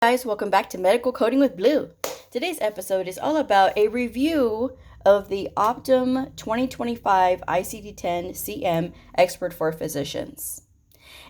Guys, welcome back to Medical Coding with Blue. Today's episode is all about a review of the Optum 2025 ICD-10-CM Expert for Physicians.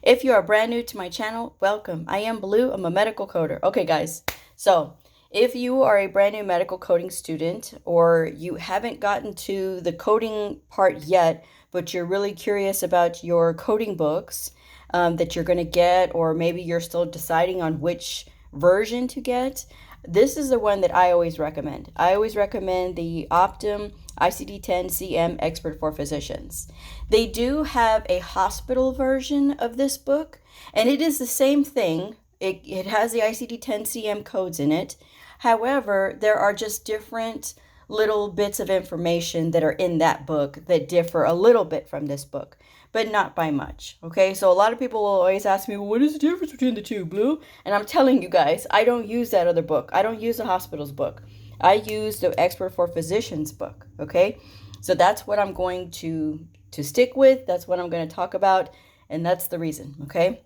If you are brand new to my channel, welcome. I am Blue. I'm a medical coder. Okay, guys. So if you are a brand new medical coding student or you haven't gotten to the coding part yet, but you're really curious about your coding books that you're going to get, or maybe you're still deciding on which version to get, this is the one that I always recommend. I always recommend the Optum ICD-10-CM Expert for Physicians. They do have a hospital version of this book, and it is the same thing. It has the ICD-10-CM codes in it. However, there are just different little bits of information that are in that book that differ a little bit from this book, but not by much. Okay, so a lot of people will always ask me, well, what is the difference between the two, Blue? And I'm telling you guys, I don't use that other book. I don't use the hospital's book. I use the Expert for Physicians book. Okay, so that's what I'm going to stick with. That's what I'm going to talk about, and that's the reason. Okay,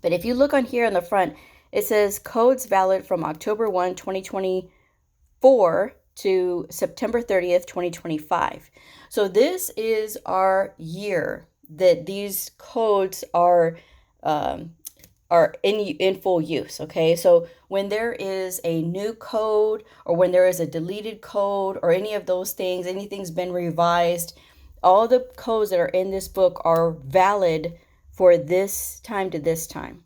but if you look on here in the front, it says codes valid from October 1, 2024 to September 30th, 2025. So this is our year that these codes are in full use. Okay, so when there is a new code, or when there is a deleted code, or any of those things, anything's been revised, all the codes that are in this book are valid for this time to this time.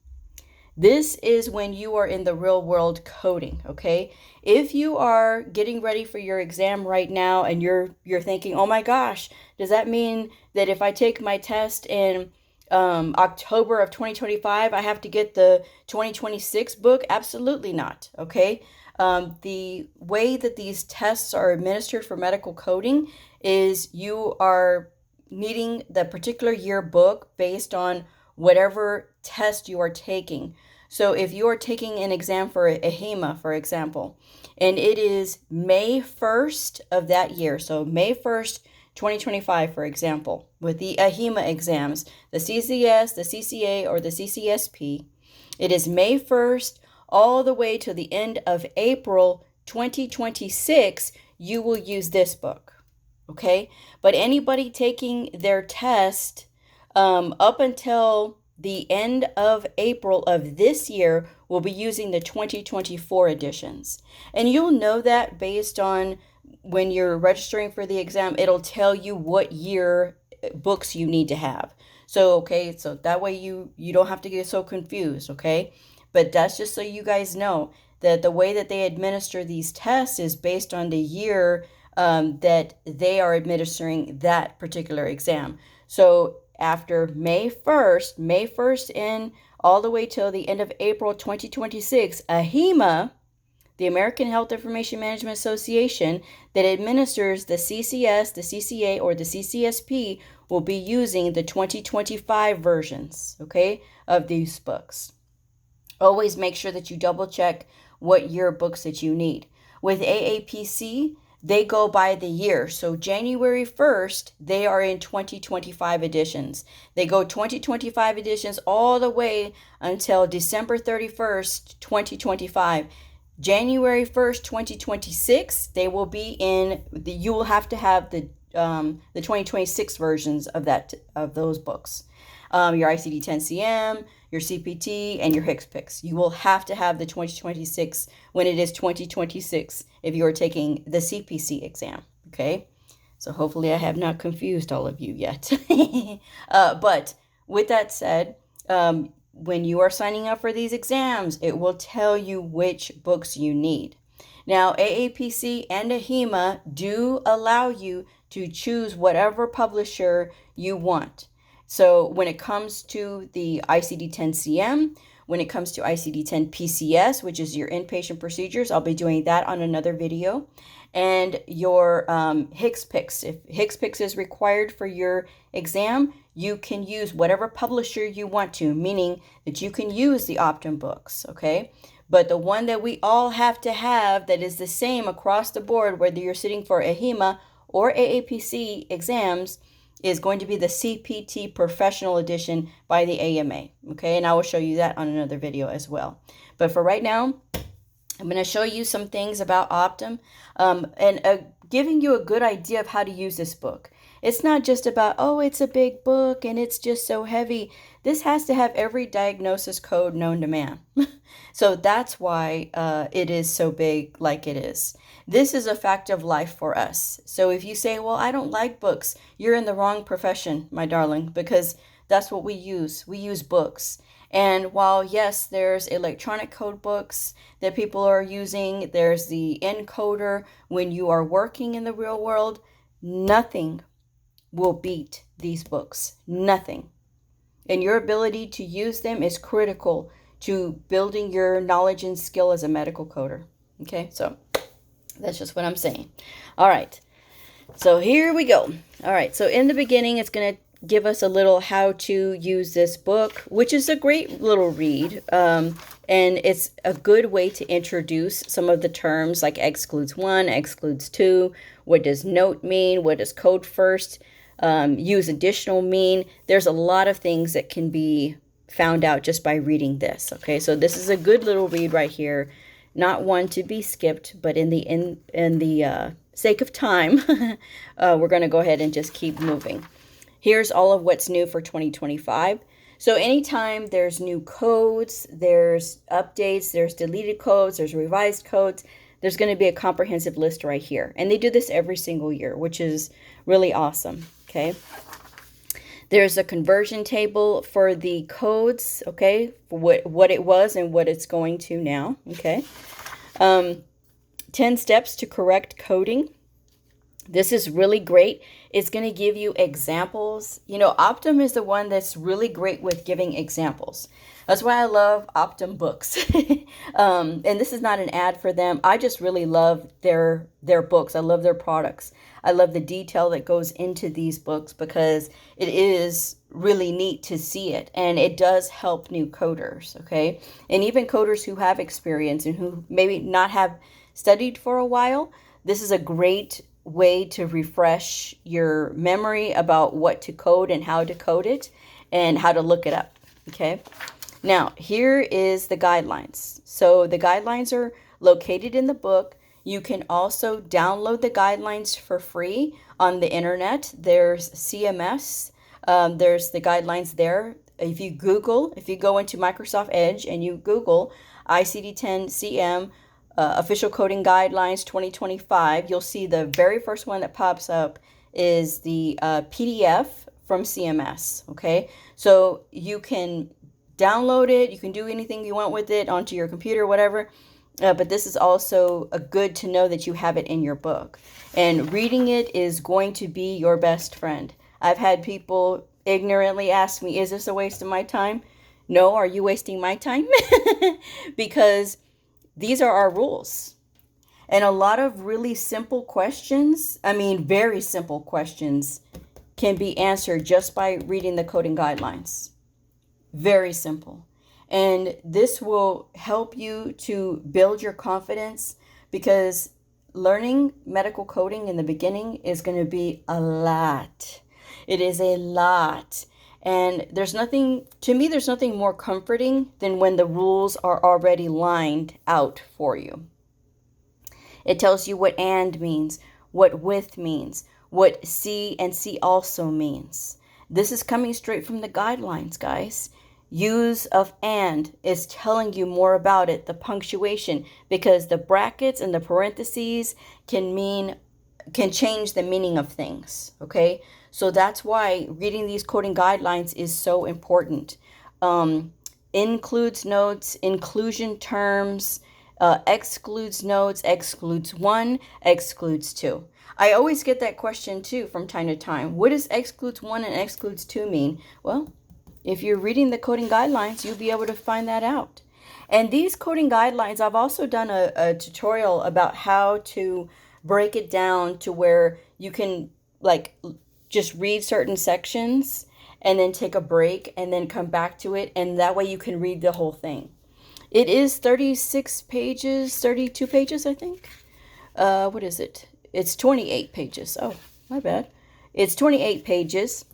This is when you are in the real world coding, okay? If you are getting ready for your exam right now and you're thinking, oh my gosh, does that mean that if I take my test in October of 2025, I have to get the 2026 book? Absolutely not, okay? The way that these tests are administered for medical coding is you are needing the particular year book based on whatever test you are taking. So if you are taking an exam for a HEMA, for example, and it is May 1st of that year, so May 1st, 2025, for example, with the HEMA exams, the CCS, the CCA, or the CCSP, it is May 1st all the way to the end of April 2026, you will use this book, okay? But anybody taking their test up until the end of April of this year will be using the 2024 editions. And you'll know that based on when you're registering for the exam, it'll tell you what year books you need to have. So, okay, so that way you don't have to get so confused, okay? But that's just so you guys know that the way that they administer these tests is based on the year that they are administering that particular exam. So after May 1st in all the way till the end of April 2026, AHIMA, the American Health Information Management Association, that administers the CCS, the CCA, or the CCSP, will be using the 2025 versions, okay, of these books. Always make sure that you double check what year books that you need. With AAPC, they go by the year. So January 1st, they are in 2025 editions. They go 2025 editions all the way until December 31st, 2025. January 1st, 2026, they will be in you will have to have the 2026 versions of those books. Your ICD-10-CM, your CPT, and your HCPCS. You will have to have the 2026 when it is 2026 if you are taking the CPC exam, okay? So hopefully I have not confused all of you yet. But with that said, when you are signing up for these exams, it will tell you which books you need. Now, AAPC and AHIMA do allow you to choose whatever publisher you want. So when it comes to the ICD-10-CM, when it comes to ICD-10-PCS, which is your inpatient procedures, I'll be doing that on another video, and your HCPCS. If HCPCS is required for your exam, you can use whatever publisher you want to, meaning that you can use the Optum books, okay? But the one that we all have to have that is the same across the board, whether you're sitting for AHIMA or AAPC exams, is going to be the CPT Professional Edition by the AMA. Okay, and I will show you that on another video as well. But for right now, I'm going to show you some things about Optum and giving you a good idea of how to use this book. It's not just about, oh, it's a big book and it's just so heavy. This has to have every diagnosis code known to man. So that's why it is so big like it is. This is a fact of life for us. So if you say, well, I don't like books, you're in the wrong profession, my darling, because that's what we use. We use books. And while, yes, there's electronic code books that people are using, there's the encoder when you are working in the real world, nothing will beat these books. Nothing. And your ability to use them is critical to building your knowledge and skill as a medical coder. Okay, so that's just what I'm saying. All right, so here we go. All right, so in the beginning, it's going to give us a little how to use this book, which is a great little read. And it's a good way to introduce some of the terms like excludes one, excludes two. What does note mean? What does code first? Use additional mean? There's a lot of things that can be found out just by reading this. Okay, so this is a good little read right here. Not one to be skipped, but in the sake of time, we're going to go ahead and just keep moving. Here's all of what's new for 2025. So anytime there's new codes, there's updates, there's deleted codes, there's revised codes, there's going to be a comprehensive list right here. And they do this every single year, which is really awesome. Okay. There's a conversion table for the codes, okay, for what it was and what it's going to now, okay. 10 steps to correct coding. This is really great. It's going to give you examples. You know, Optum is the one that's really great with giving examples. That's why I love Optum books. And this is not an ad for them. I just really love their books. I love their products. I love the detail that goes into these books because it is really neat to see it. And it does help new coders, okay? And even coders who have experience and who maybe not have studied for a while, this is a great way to refresh your memory about what to code and how to code it and how to look it up, okay? Now, here is the guidelines. So the guidelines are located in the book. You can also download the guidelines for free on the internet. There's CMS. There's the guidelines there. If you go into Microsoft Edge and you Google ICD-10-CM Official Coding Guidelines 2025, you'll see the very first one that pops up is the PDF from CMS, okay? So you can download it. You can do anything you want with it onto your computer, whatever. But this is also a good to know that you have it in your book. And reading it is going to be your best friend. I've had people ignorantly ask me, is this a waste of my time? No, are you wasting my time? Because these are our rules. And a lot of really simple questions, I mean, very simple questions, can be answered just by reading the coding guidelines. Very simple. And this will help you to build your confidence because learning medical coding in the beginning is going to be a lot. It is a lot. And there's nothing more comforting than when the rules are already lined out for you. It tells you what and means, what with means, what see and see also means. This is coming straight from the guidelines, guys. Use of and is telling you more about it, the punctuation, because the brackets and the parentheses can change the meaning of things, okay? So that's why reading these coding guidelines is so important. Includes notes, inclusion terms, excludes notes, excludes one, excludes two. I always get that question too from time to time. What does excludes one and excludes two mean? Well, if you're reading the coding guidelines, you'll be able to find that out. And these coding guidelines, I've also done a tutorial about how to break it down to where you can like just read certain sections and then take a break and then come back to it. And that way you can read the whole thing. It is 36 pages, 32 pages, I think. What is it? It's 28 pages. Oh, my bad. It's 28 pages,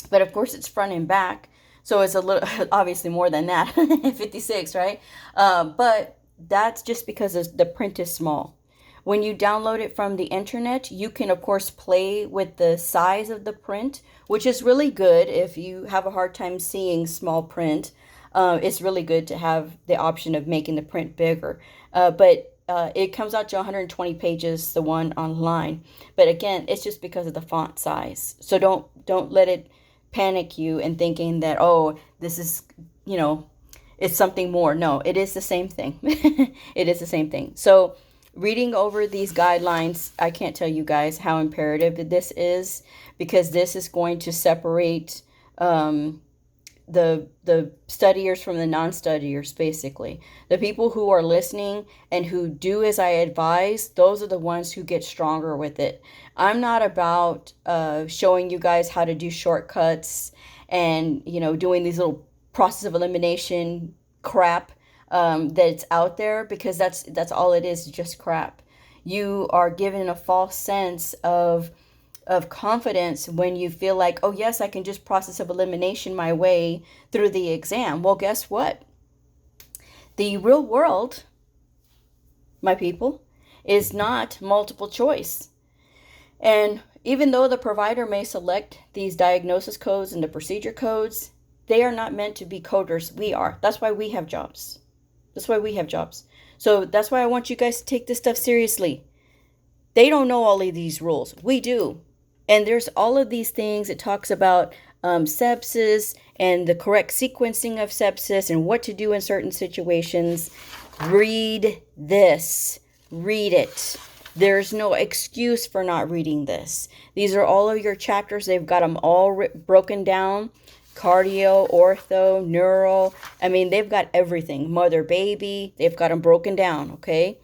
but of course it's front and back. So it's a little, obviously more than that, 56, right? But that's just because the print is small. When you download it from the internet, you can, of course, play with the size of the print, which is really good if you have a hard time seeing small print. It's really good to have the option of making the print bigger. But it comes out to 120 pages, the one online. But again, it's just because of the font size. So don't let it panic you and thinking that, oh, this is, it's something more. No, it is the same thing. It is the same thing. So reading over these guidelines, I can't tell you guys how imperative this is, because this is going to separate the studiers from the non-studiers, basically. The people who are listening and who do as I advise, those are the ones who get stronger with it. I'm not about showing you guys how to do shortcuts and, doing these little process of elimination crap that's out there, because that's all it is, just crap. You are given a false sense of confidence when you feel like, oh yes, I can just process of elimination my way through the exam. Well, guess what? The real world, my people, is not multiple choice. And even though the provider may select these diagnosis codes and the procedure codes, they are not meant to be coders. We are. That's why we have jobs. So that's why I want you guys to take this stuff seriously. They don't know all of these rules. We do. And there's all of these things. It talks about sepsis and the correct sequencing of sepsis and what to do in certain situations. Read this. Read it. There's no excuse for not reading this. These are all of your chapters. They've got them all broken down. Cardio, ortho, neural. I mean, they've got everything. Mother, baby. They've got them broken down, okay?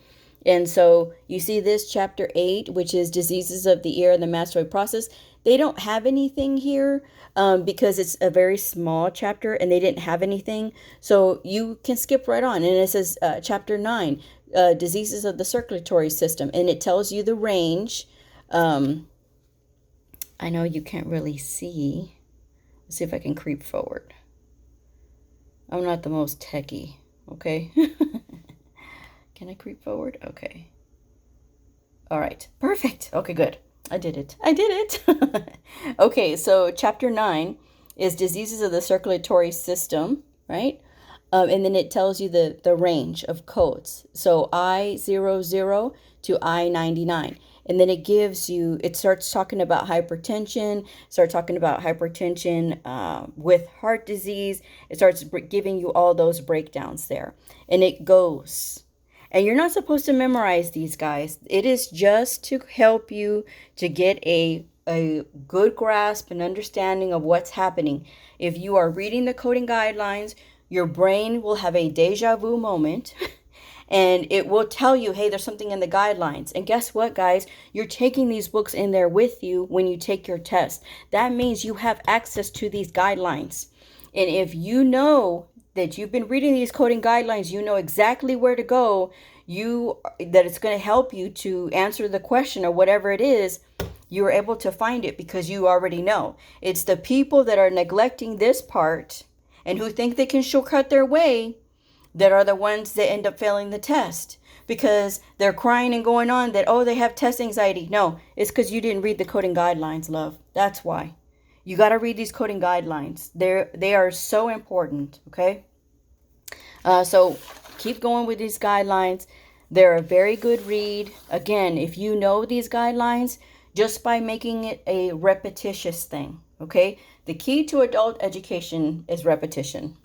And so you see this chapter 8, which is diseases of the ear and the mastoid process. They don't have anything here because it's a very small chapter and they didn't have anything. So you can skip right on. And it says chapter 9, diseases of the circulatory system. And it tells you the range. I know you can't really see. Let's see if I can creep forward. I'm not the most techie, okay? Can I creep forward? Okay. All right. Perfect. Okay, good. I did it. Okay, so chapter 9 is diseases of the circulatory system, right? And then it tells you the range of codes. So I00 to I99. And then it starts talking about hypertension, with heart disease. It starts giving you all those breakdowns there. And it goes. And you're not supposed to memorize these, guys. It is just to help you to get a good grasp and understanding of what's happening. If you are reading the coding guidelines, your brain will have a deja vu moment. And it will tell you, hey, there's something in the guidelines. And guess what, guys? You're taking these books in there with you when you take your test. That means you have access to these guidelines. And if you know that you've been reading these coding guidelines, you know exactly where to go, that it's going to help you to answer the question or whatever it is, you're able to find it because you already know. It's the people that are neglecting this part and who think they can shortcut their way that are the ones that end up failing the test because they're crying and going on that, oh, they have test anxiety. No, it's because you didn't read the coding guidelines, love. That's why. You got to read these coding guidelines. They are so important, okay? So keep going with these guidelines. They're a very good read. Again, if you know these guidelines, just by making it a repetitious thing, okay? The key to adult education is repetition.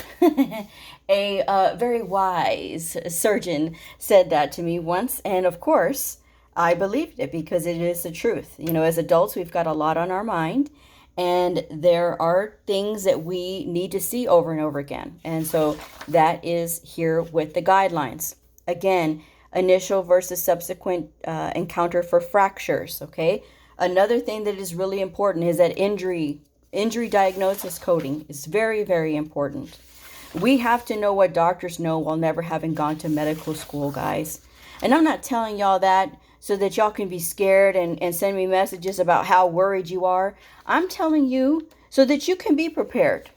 A very wise surgeon said that to me once, and of course, I believed it because it is the truth. As adults, we've got a lot on our mind, and there are things that we need to see over and over again. And so that is here with the guidelines. Again, initial versus subsequent encounter for fractures, okay? Another thing that is really important is that injury diagnosis coding is very, very important. We have to know what doctors know while never having gone to medical school, guys. And I'm not telling y'all that so that y'all can be scared and send me messages about how worried you are. I'm telling you so that you can be prepared.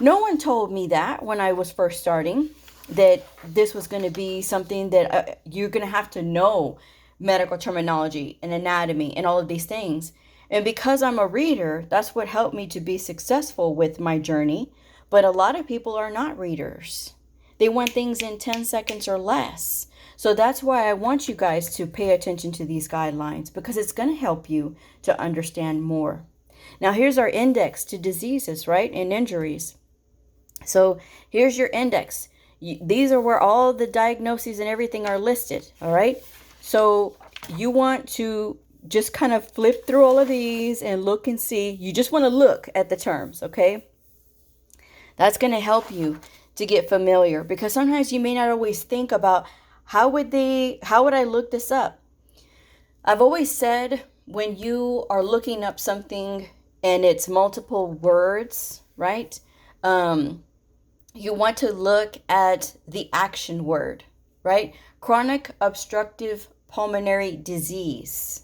No one told me that when I was first starting, that this was going to be something that you're going to have to know medical terminology and anatomy and all of these things. And because I'm a reader, that's what helped me to be successful with my journey. But a lot of people are not readers. They want things in 10 seconds or less. So that's why I want you guys to pay attention to these guidelines, because it's going to help you to understand more. Now, here's our index to diseases, right, and injuries. So here's your index. These are where all the diagnoses and everything are listed, all right? So you want to just kind of flip through all of these and look and see. You just want to look at the terms, okay? That's going to help you to get familiar, because sometimes you may not always think about how would I look this up? I've always said when you are looking up something and it's multiple words, right? You want to look at the action word, right? Chronic obstructive pulmonary disease,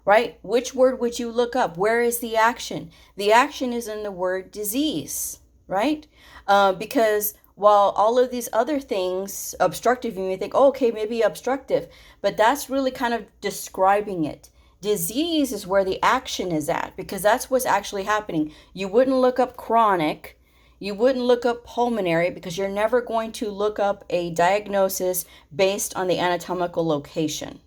right? Which word would you look up? Where is the action? The action is in the word disease, right? Because while all of these other things, obstructive, you may think, oh, okay, maybe obstructive, but that's really kind of describing it. Disease is where the action is at, because that's what's actually happening. You wouldn't look up chronic, you wouldn't look up pulmonary, because you're never going to look up a diagnosis based on the anatomical location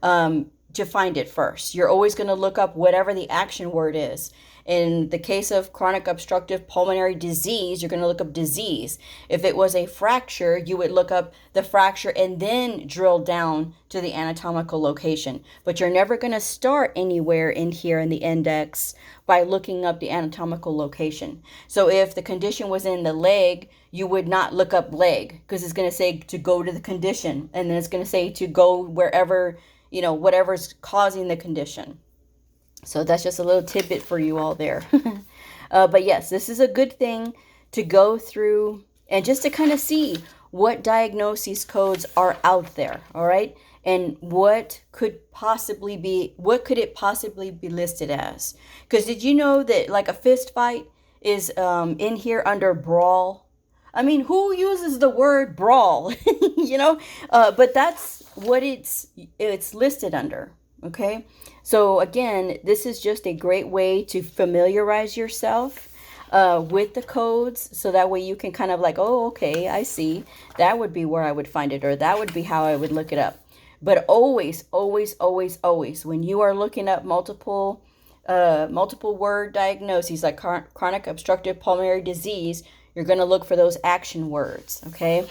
to find it first. You're always going to look up whatever the action word is. In the case of chronic obstructive pulmonary disease, you're going to look up disease. If it was a fracture, you would look up the fracture and then drill down to the anatomical location. But you're never going to start anywhere in here in the index by looking up the anatomical location. So if the condition was in the leg, you would not look up leg, because it's going to say to go to the condition, and then it's going to say to go wherever, whatever's causing the condition. So that's just a little tidbit for you all there. But yes, this is a good thing to go through and just to kind of see what diagnosis codes are out there, all right? And what could it possibly be listed as? Because did you know that like a fist fight is in here under brawl? I mean, who uses the word brawl? But that's what it's listed under, okay? So again, this is just a great way to familiarize yourself with the codes, so that way you can kind of like, oh, okay, I see. That would be where I would find it, or that would be how I would look it up. But always, always, always, always, when you are looking up multiple word diagnoses like chronic obstructive pulmonary disease, you're going to look for those action words, okay?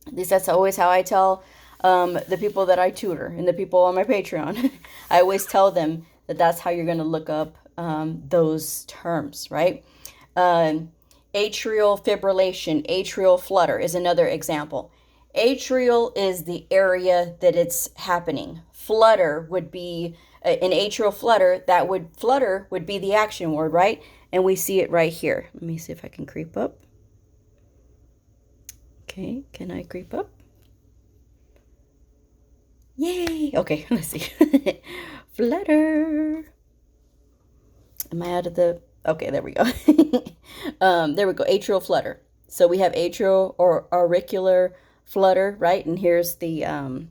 At least that's always how I tell the people that I tutor and the people on my Patreon. I always tell them that that's how you're going to look up those terms, right? Atrial fibrillation, atrial flutter is another example. Atrial is the area that it's happening. Flutter would be an atrial flutter. Flutter would be the action word, right? And we see it right here. Let me see if I can creep up. Okay, can I creep up? Yay! Okay, let's see. Flutter. Am I out of the... Okay, there we go. There we go. Atrial flutter. So we have atrial or auricular flutter, right? And here's the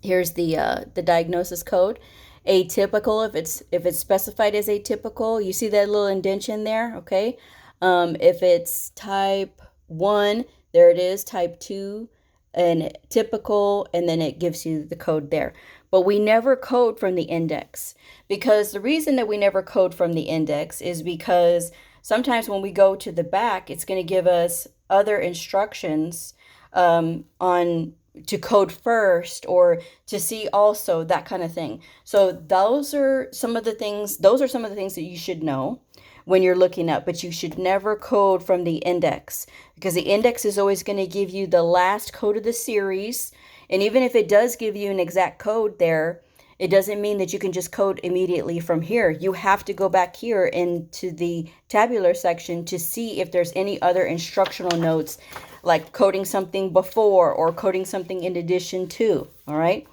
diagnosis code. Atypical, if it's specified as atypical, you see that little indentation there, okay? If it's type 1, there it is, type 2, and typical, and then it gives you the code there. But we never code from the index, because the reason that we never code from the index is because sometimes when we go to the back, it's going to give us other instructions on to code first or to see also, that kind of thing. So those are some of the things that you should know when you're looking up, but you should never code from the index, because the index is always going to give you the last code of the series. And even if it does give you an exact code there, it doesn't mean that you can just code immediately from here. You have to go back here into the tabular section to see if there's any other instructional notes, like coding something before or coding something in addition to, all right?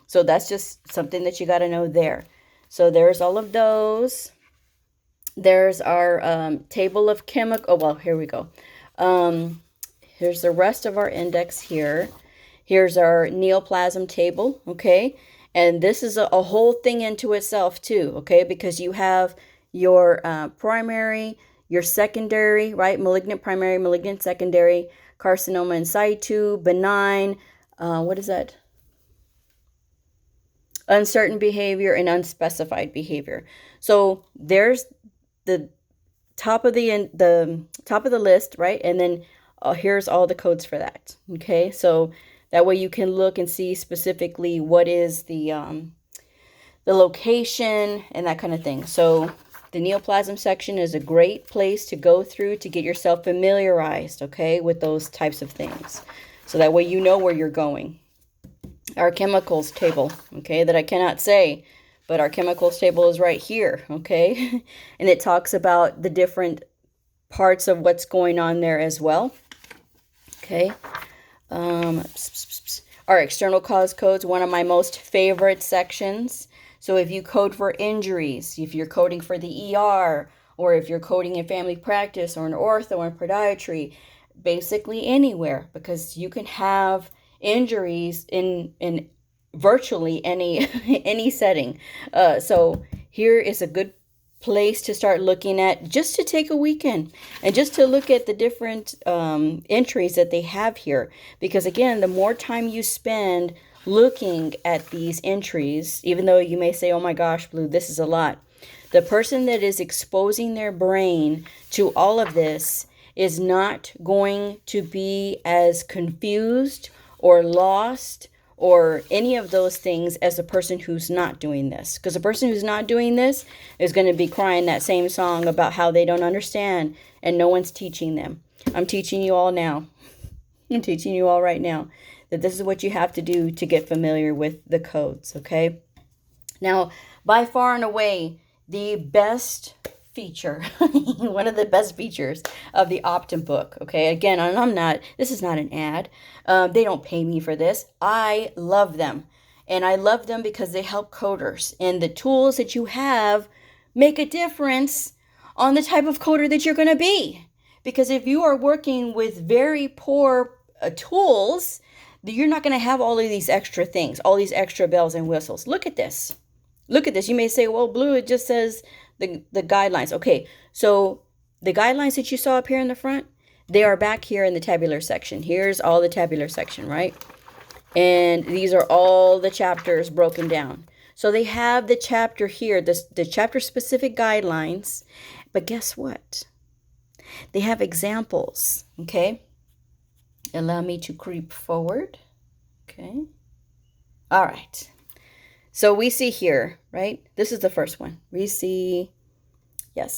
So that's just something that you got to know there. So there's all of those. There's our table of chemical. Oh, well, here we go. Here's the rest of our index here. Here's our neoplasm table, okay? And this is a whole thing into itself too, okay? Because you have your primary, your secondary, right? Malignant primary, malignant secondary, carcinoma in situ, benign, what is that? Uncertain behavior and unspecified behavior. So there's the top of the top of the list, right? And then here's all the codes for that. Okay, so that way you can look and see specifically what is the location and that kind of thing. So the neoplasm section is a great place to go through to get yourself familiarized, okay, with those types of things. So that way you know where you're going. Our chemicals table, okay, that I cannot say, but our chemicals table is right here, okay? And it talks about the different parts of what's going on there as well, okay? Our external cause codes, one of my most favorite sections. So if you code for injuries, if you're coding for the ER, or if you're coding in family practice or in ortho or in podiatry, basically anywhere, because you can have injuries in virtually any setting. So here is a good place to start looking at, just to take a weekend and just to look at the different entries that they have here. Because again, the more time you spend looking at these entries, even though you may say, oh my gosh, Blue, this is a lot, the person that is exposing their brain to all of this is not going to be as confused or lost or any of those things as a person who's not doing this. Because a person who's not doing this is going to be crying that same song about how they don't understand and no one's teaching them. I'm teaching you all now. I'm teaching you all right now that this is what you have to do to get familiar with the codes, okay? Now, by far and away, the best feature, one of the best features of the Optum book, okay? Again, this is not an ad. They don't pay me for this. I love them. And I love them because they help coders. And the tools that you have make a difference on the type of coder that you're going to be. Because if you are working with very poor tools, you're not going to have all of these extra things, all these extra bells and whistles. Look at this. Look at this. You may say, well, Blue, it just says the guidelines. Okay, so the guidelines that you saw up here in the front, they are back here in the tabular section. Here's all the tabular section, right? And these are all the chapters broken down. So they have the chapter here, the chapter-specific guidelines. But guess what? They have examples, okay? Allow me to creep forward. Okay. All right. So we see here, right? This is the first one. We see a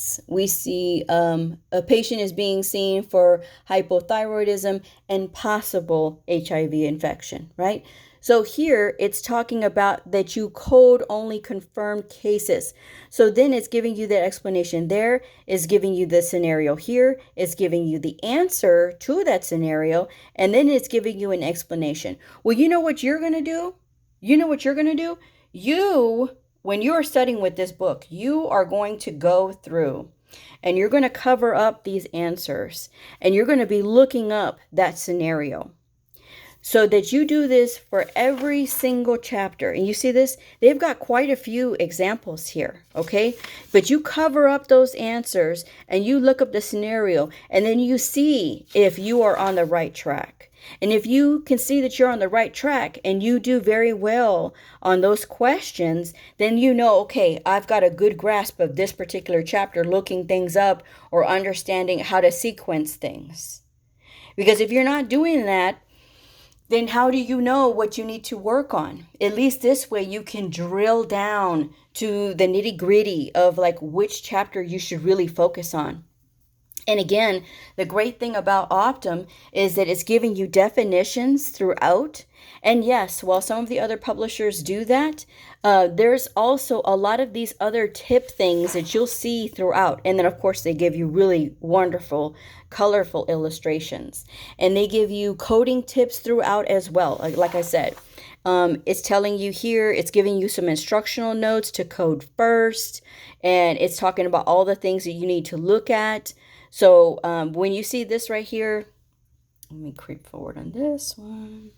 patient is being seen for hypothyroidism and possible HIV infection, right? So here it's talking about that you code only confirmed cases. So then it's giving you that explanation there, is giving you the scenario here, it's giving you the answer to that scenario, and then it's giving you an explanation. Well, you know what you're going to do? When you are studying with this book, you are going to go through and you're going to cover up these answers and you're going to be looking up that scenario. So that you do this for every single chapter. And you see this? They've got quite a few examples here, okay? But you cover up those answers and you look up the scenario and then you see if you are on the right track. And if you can see that you're on the right track and you do very well on those questions, then you know, okay, I've got a good grasp of this particular chapter, looking things up or understanding how to sequence things. Because if you're not doing that, then how do you know what you need to work on? At least this way you can drill down to the nitty-gritty of like which chapter you should really focus on. And again, the great thing about Optum is that it's giving you definitions throughout. And yes, while some of the other publishers do that, there's also a lot of these other tip things that you'll see throughout. And then, of course, they give you really wonderful, colorful illustrations. And they give you coding tips throughout as well, like I said. It's telling you here, it's giving you some instructional notes to code first, and it's talking about all the things that you need to look at. So when you see this right here, let me creep forward on this one.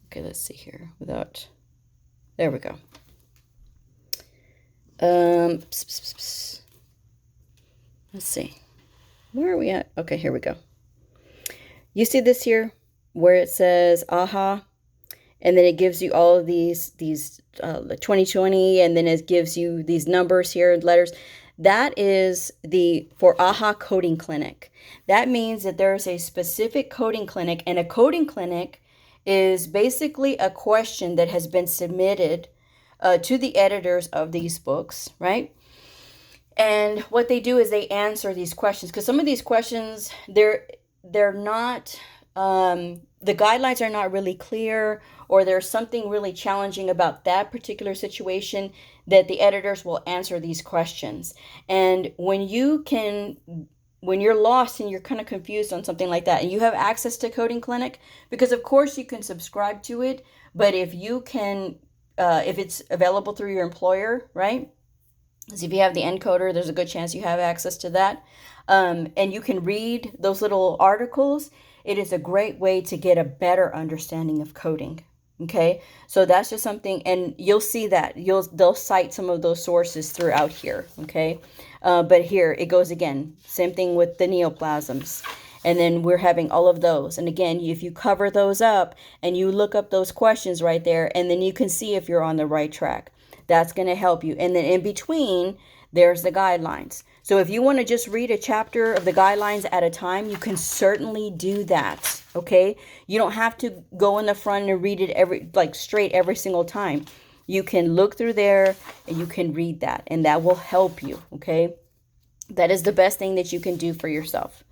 Okay, let's see here without, there we go. Let's see, where are we at? Okay, here we go. You see this here where it says AHA, and then it gives you all of these 2020, and then it gives you these numbers here, letters. That is for AHA Coding Clinic. That means that there's a specific coding clinic, and a coding clinic is basically a question that has been submitted to the editors of these books, right? And what they do is they answer these questions, because some of these questions, they're not, the guidelines are not really clear, or there's something really challenging about that particular situation, that the editors will answer these questions. And when you're lost and you're kind of confused on something like that, and you have access to Coding Clinic, because of course you can subscribe to it, but if it's available through your employer, right? Because if you have the encoder, there's a good chance you have access to that. And you can read those little articles. It is a great way to get a better understanding of coding. Okay, so that's just something, and you'll see that they'll cite some of those sources throughout here. Okay, but here it goes again. Same thing with the neoplasms, and then we're having all of those. And again, if you cover those up and you look up those questions right there, and then you can see if you're on the right track. That's going to help you. And then in between, there's the guidelines. So if you want to just read a chapter of the guidelines at a time, you can certainly do that. Okay, you don't have to go in the front and read it straight every single time. You can look through there and you can read that, and that will help you. Okay, that is the best thing that you can do for yourself.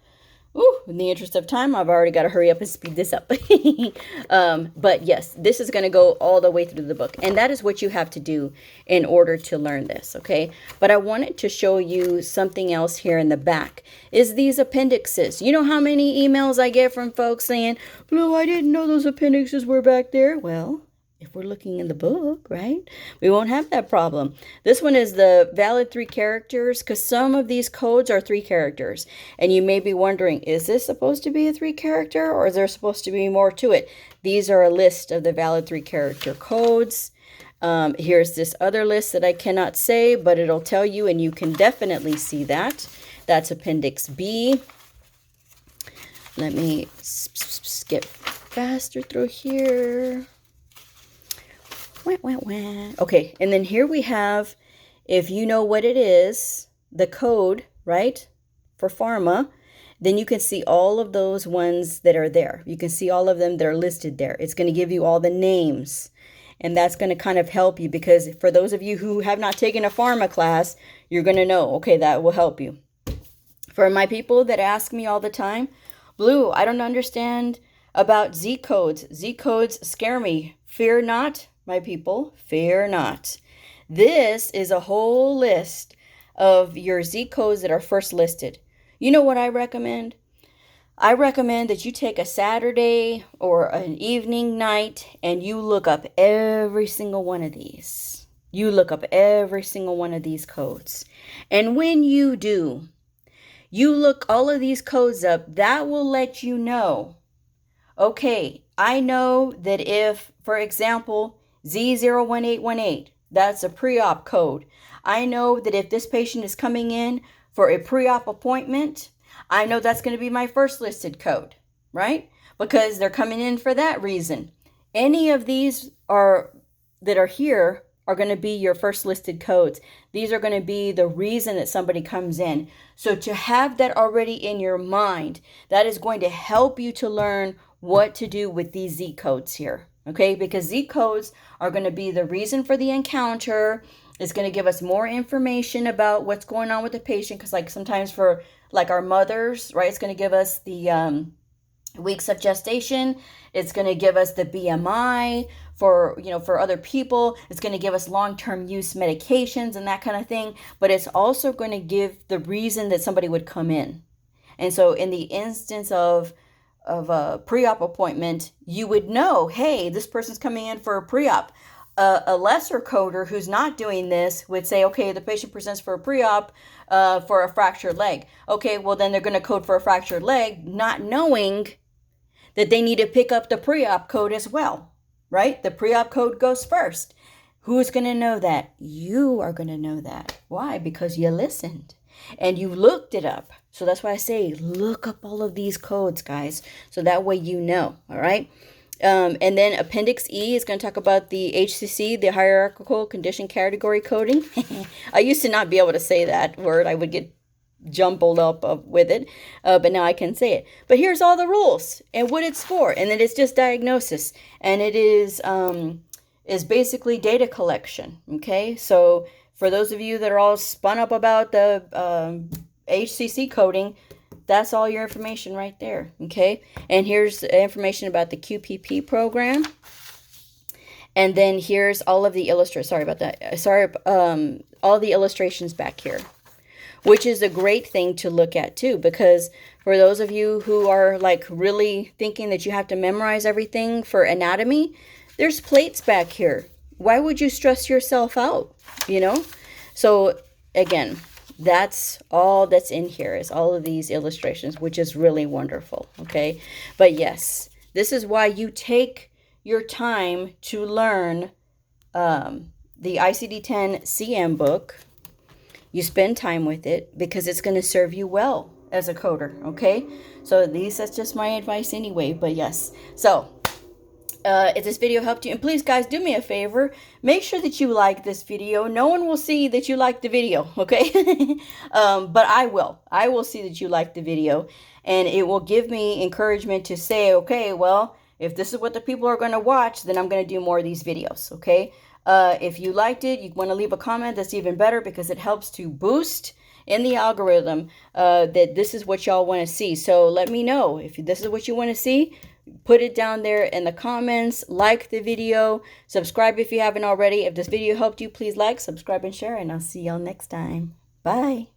Ooh, in the interest of time, I've already got to hurry up and speed this up. But yes, this is going to go all the way through the book. And that is what you have to do in order to learn this, okay? But I wanted to show you something else here in the back, is these appendixes. You know how many emails I get from folks saying, Blue, I didn't know those appendixes were back there. Well, if we're looking in the book, right, we won't have that problem. This one is the valid 3 characters, because some of these codes are 3 characters. And you may be wondering, is this supposed to be a 3 character, or is there supposed to be more to it? These are a list of the valid 3 character codes. Here's this other list that I cannot say, but it'll tell you, and you can definitely see that. That's Appendix B. Let me skip faster through here. Okay, and then here we have, if you know what it is, the code, right, for pharma, then you can see all of those ones that are there. You can see all of them that are listed there. It's going to give you all the names, and that's going to kind of help you, because for those of you who have not taken a pharma class, you're going to know, okay, that will help you. For my people that ask me all the time, Blue, I don't understand about Z codes. Z codes scare me. Fear not. My people, fear not. This is a whole list of your Z codes that are first listed. You know what I recommend? I recommend that you take a Saturday or an evening night and you look up every single one of these. You look up every single one of these codes. And when you do, you look all of these codes up, that will let you know, okay, I know that if, for example, Z01818, that's a pre-op code. I know that if this patient is coming in for a pre-op appointment, I know that's going to be my first listed code, right? Because they're coming in for that reason. Any of these that are here are going to be your first listed codes. These are going to be the reason that somebody comes in. So to have that already in your mind, that is going to help you to learn what to do with these Z codes here. Okay, because Z codes are going to be the reason for the encounter. It's going to give us more information about what's going on with the patient. Because like sometimes for like our mothers, right, it's going to give us the weeks of gestation. It's going to give us the BMI for, for other people. It's going to give us long-term use medications and that kind of thing. But it's also going to give the reason that somebody would come in. And so in the instance of a pre-op appointment, you would know, hey, this person's coming in for a pre-op. A lesser coder who's not doing this would say, okay, the patient presents for a pre-op for a fractured leg. Okay, well then they're going to code for a fractured leg, not knowing that they need to pick up the pre-op code as well, right? The pre-op code goes first. Who's going to know that? You are going to know that. Why? Because you listened and you looked it up. So that's why I say look up all of these codes, guys, so that way you know, all right? And then Appendix E is going to talk about the HCC, the hierarchical condition category coding. I used to not be able to say that word. I would get jumbled up with it, but now I can say it. But here's all the rules and what it's for. And then it's just diagnosis. And it is basically data collection, okay? So for those of you that are all spun up about the HCC coding, that's all your information right there, okay? And here's information about the QPP program. And then here's all of the illustrations. Sorry about that. All the illustrations back here, which is a great thing to look at too, because for those of you who are like really thinking that you have to memorize everything for anatomy, there's plates back here. Why would you stress yourself out, you know? So again, that's all that's in here is all of these illustrations, which is really wonderful, okay? But yes, this is why you take your time to learn the ICD-10-CM book. You spend time with it because it's going to serve you well as a coder, okay? So that's just my advice anyway, but yes. So if this video helped you, and please guys, do me a favor, make sure that you like this video. No one will see that you like the video, okay? But I will see that you like the video, and it will give me encouragement to say, okay, well, if this is what the people are going to watch, then I'm going to do more of these videos, okay? If you liked it, you want to leave a comment, that's even better because it helps to boost in the algorithm that this is what y'all want to see. So let me know if this is what you want to see. Put it down there in the comments, like the video, subscribe if you haven't already. If this video helped you, please like, subscribe, and share, and I'll see y'all next time. Bye.